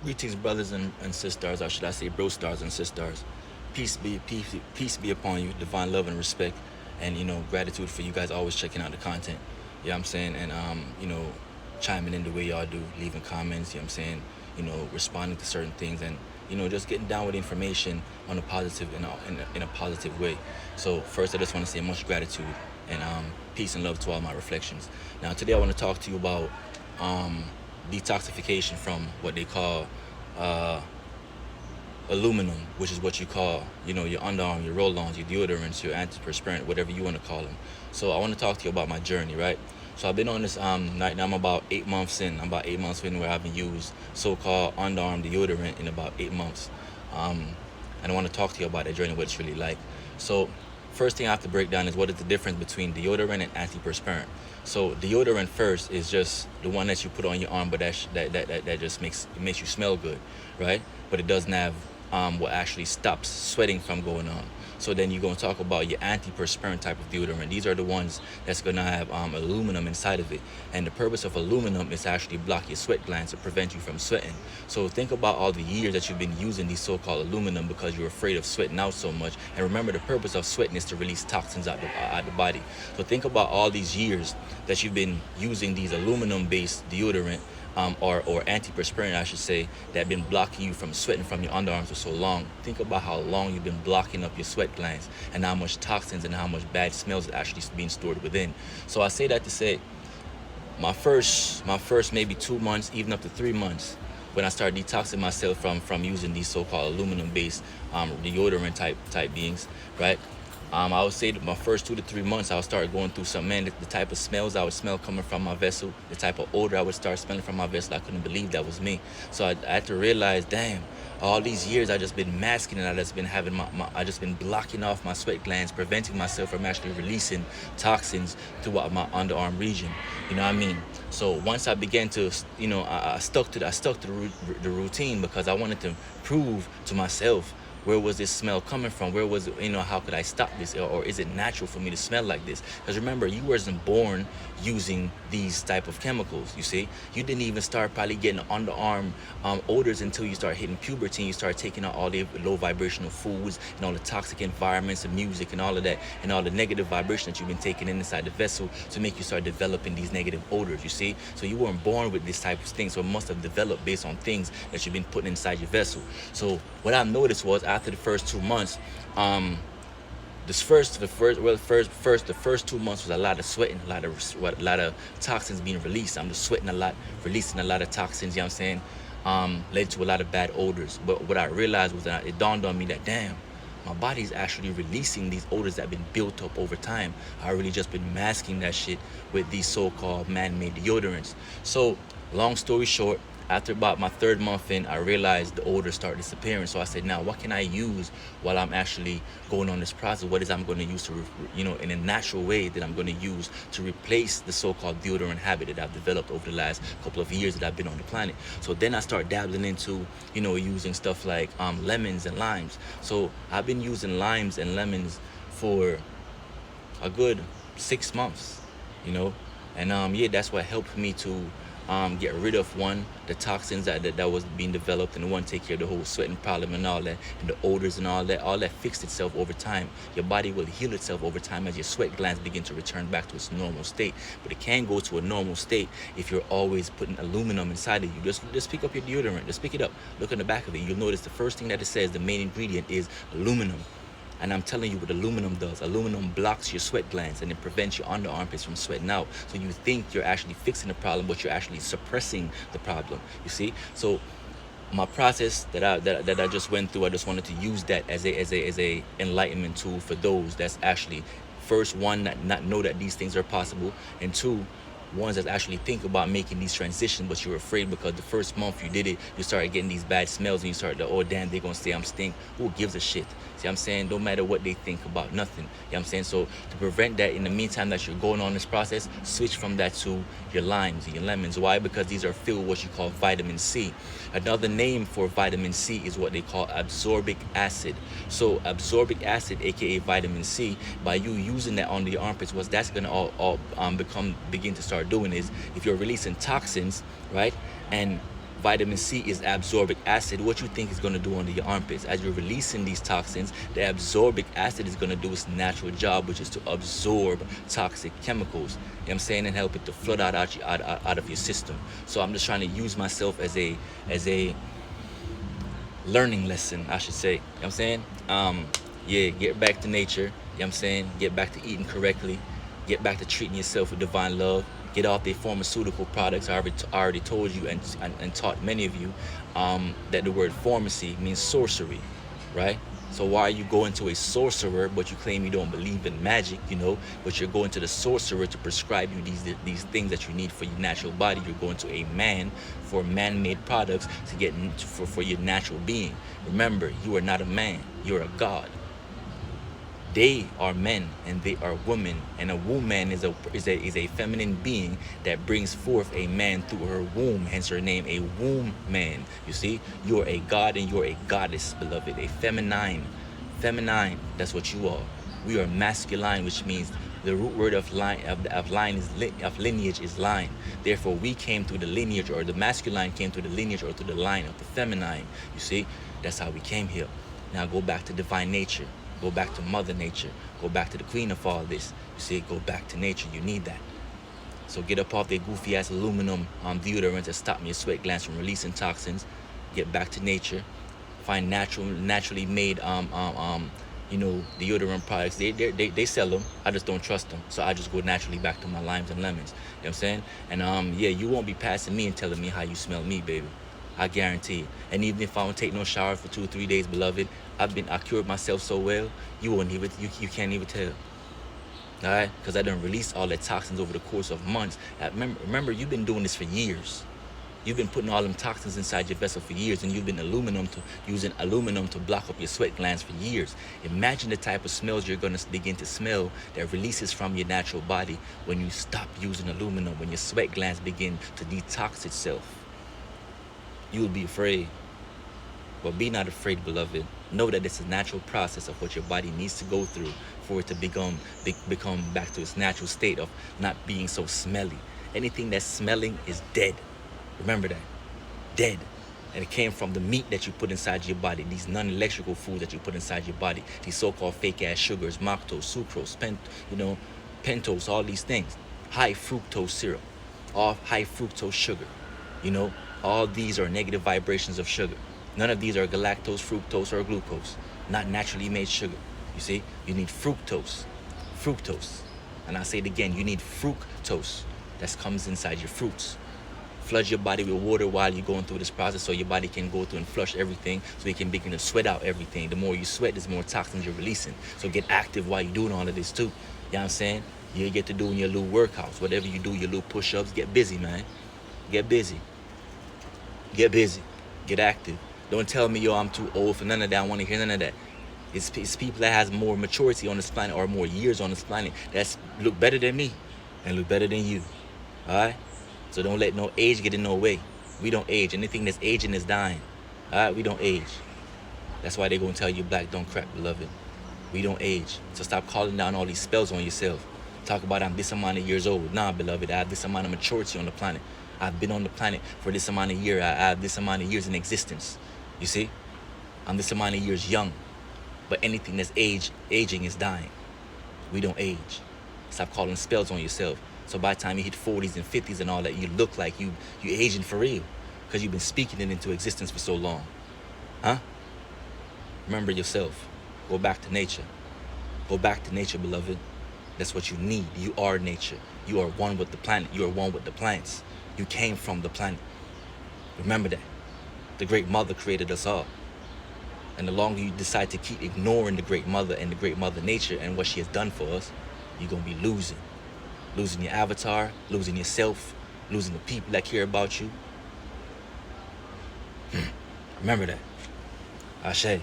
Greetings, brothers and sisters, or should I say, bro stars and sisters. Peace be upon you, divine love and respect, and gratitude for you guys always checking out the content. You know what I'm saying, and chiming in the way y'all do, leaving comments. You know what I'm saying, responding to certain things, and just getting down with information on a positive in a positive way. So first, I just want to say much gratitude and peace and love to all my reflections. Now, today I want to talk to you about um, detoxification from what they call uh, aluminum, which is what you call, your underarm, your roll-ons, your deodorants, your antiperspirant, whatever you want to call them. So I want to talk to you about my journey, right? So I've been on this right now. I'm about 8 months in. I'm about 8 months in where I haven't used so-called underarm deodorant in about 8 months. Um, and I want to talk to you about that journey, what it's really like. So first thing I have to break down is what is the difference between deodorant and antiperspirant. So deodorant first is just the one that you put on your arm, but that just makes you smell good, right? But it doesn't have what actually stops sweating from going on. So then you're going to talk about your antiperspirant type of deodorant. These are the ones that's going to have aluminum inside of it. And the purpose of aluminum is to actually block your sweat glands to prevent you from sweating. So think about all the years that you've been using these so-called aluminum because you're afraid of sweating out so much. And remember, the purpose of sweating is to release toxins out the body. So think about all these years that you've been using these aluminum-based deodorant or antiperspirant, I should say, that have been blocking you from sweating from your underarms for so long. Think about how long you've been blocking up your sweat glands and how much toxins and how much bad smells is actually being stored within. So I say that to say, my first maybe 2 months, even up to 3 months, when I started detoxing myself from using these so-called aluminum-based deodorant type beings, right? I would say that my first 2 to 3 months, I would start going through some, man, the type of smells I would smell coming from my vessel, the type of odor I would start smelling from my vessel. I couldn't believe that was me. So I had to realize, damn, all these years I just been masking and I just been having I just been blocking off my sweat glands, preventing myself from actually releasing toxins throughout my underarm region. You know what I mean? So once I began to, I stuck to the routine because I wanted to prove to myself, where was this smell coming from? Where was it, how could I stop this? Or is it natural for me to smell like this? Because remember, you wasn't born using these type of chemicals, you see? You didn't even start probably getting underarm odors until you start hitting puberty and you start taking out all the low vibrational foods and all the toxic environments and music and all of that and all the negative vibration that you've been taking in inside the vessel to make you start developing these negative odors, you see? So you weren't born with this type of thing, so it must have developed based on things that you've been putting inside your vessel. So what I noticed was after the first 2 months, the first 2 months was a lot of sweating, a lot of toxins being released. I'm just sweating a lot, releasing a lot of toxins. You know what I'm saying? Led to a lot of bad odors. But what I realized was that it dawned on me that, damn, my body's actually releasing these odors that have been built up over time. I really just been masking that shit with these so-called man-made deodorants. So long story short, after about my third month in, I realized the odor started disappearing. So I said, now what can I use while I'm actually going on this process? What is I'm going to use to, in a natural way that I'm going to use to replace the so-called deodorant habit that I've developed over the last couple of years that I've been on the planet. So then I start dabbling into, using stuff like lemons and limes. So I've been using limes and lemons for a good 6 months, you know, and yeah, that's what helped me to get rid of the toxins that was being developed, and one take care of the whole sweating problem and all that, and the odors and all that fixed itself over time. Your body will heal itself over time as your sweat glands begin to return back to its normal state. But it can go to a normal state if you're always putting aluminum inside of you. Just pick up your deodorant, just pick it up, look on the back of it. You'll notice the first thing that it says, the main ingredient, is aluminum. And I'm telling you what aluminum does. Aluminum blocks your sweat glands and it prevents your under armpits from sweating out. So you think you're actually fixing the problem, but you're actually suppressing the problem. You see? So my process that I just went through, I just wanted to use that as a enlightenment tool for those that's actually, first, one, not know that these things are possible, and two, ones that actually think about making these transitions, but you're afraid because the first month you did it, you started getting these bad smells and you started to, oh damn, they're gonna say I'm stink. Who gives a shit? See what I'm saying? Don't matter what they think about nothing. You know what I'm saying? So to prevent that, in the meantime that you're going on this process, switch from that to your limes and your lemons. Why? Because these are filled with what you call vitamin C. Another name for vitamin C is what they call absorbic acid. So absorbic acid, aka vitamin C, by you using that on the armpits, what that's gonna begin to start doing is, if you're releasing toxins, right, and Vitamin C is absorbic acid. What you think is going to do under your armpits? As you're releasing these toxins, the absorbic acid is going to do its natural job, which is to absorb toxic chemicals. You know what I'm saying? And help it to flood out of your system. So I'm just trying to use myself as a learning lesson, I should say. You know what I'm saying? Yeah, get back to nature. You know what I'm saying? Get back to eating correctly. Get back to treating yourself with divine love. Get off the pharmaceutical products. I already told you and taught many of you that the word pharmacy means sorcery, right? So why are you going to a sorcerer, but you claim you don't believe in magic, but you're going to the sorcerer to prescribe you these things that you need for your natural body. You're going to a man for man-made products to get for your natural being. Remember, you are not a man, you're a God. They are men and they are women, and a woman is a feminine being that brings forth a man through her womb, hence her name, a womb man. You see, you're a god and you're a goddess, beloved, a feminine. That's what you are. We are masculine, which means the root word of lineage is line. Therefore, we came through the lineage, or the masculine came through the lineage or through the line of the feminine. You see, that's how we came here. Now go back to divine nature. Go back to Mother Nature. Go back to the queen of all this. You see, go back to nature. You need that. So get up off that goofy ass aluminum deodorant to stop your sweat glands from releasing toxins. Get back to nature. Find naturally made deodorant products. They sell them. I just don't trust them. So I just go naturally back to my limes and lemons. You know what I'm saying? And yeah, you won't be passing me and telling me how you smell me, baby. I guarantee it. And even if I don't take no shower for 2 or 3 days, beloved, I cured myself so well, you can't even tell. All right? Because I done released all that toxins over the course of months. Remember, you've been doing this for years. You've been putting all them toxins inside your vessel for years, and you've been using aluminum to block up your sweat glands for years. Imagine the type of smells you're going to begin to smell that releases from your natural body when you stop using aluminum, when your sweat glands begin to detox itself. You will be afraid. But be not afraid, beloved. Know that it's a natural process of what your body needs to go through for it to become back to its natural state of not being so smelly. Anything that's smelling is dead. Remember that. Dead. And it came from the meat that you put inside your body, these non-electrical foods that you put inside your body, these so-called fake-ass sugars, maltose, sucrose, pentose, all these things. High fructose syrup, all high fructose sugar, all these are negative vibrations of sugar. None of these are galactose, fructose, or glucose. Not naturally made sugar. You see, you need fructose. And I say it again, you need fructose that comes inside your fruits. Flood your body with water while you're going through this process so your body can go through and flush everything so you can begin to sweat out everything. The more you sweat, the more toxins you're releasing. So get active while you're doing all of this too. You know what I'm saying? You get to doing your little workouts. Whatever you do, your little push-ups, get busy, man. Get busy. Get active. Don't tell me, I'm too old for none of that. I don't want to hear none of that. It's people that has more maturity on this planet or more years on this planet that look better than me and look better than you. All right? So don't let no age get in no way. We don't age. Anything that's aging is dying. All right? We don't age. That's why they're going to tell you black don't crack, beloved. We don't age. So stop calling down all these spells on yourself. Talk about I'm this amount of years old. Nah, beloved, I have this amount of maturity on the planet. I've been on the planet for this amount of years. I have this amount of years in existence. You see? I'm this amount of years young. But anything that's aging is dying. We don't age. Stop calling spells on yourself. So by the time you hit 40s and 50s and all that, you look like you aging for real. Because you've been speaking it into existence for so long. Huh? Remember yourself. Go back to nature. Go back to nature, beloved. That's what you need. You are nature. You are one with the planet. You are one with the plants. You came from the planet. Remember that. The Great Mother created us all. And the longer you decide to keep ignoring the Great Mother and the Great Mother Nature and what she has done for us, you're going to be losing. Losing your avatar, losing yourself, losing the people that care about you. Remember that. Ashe.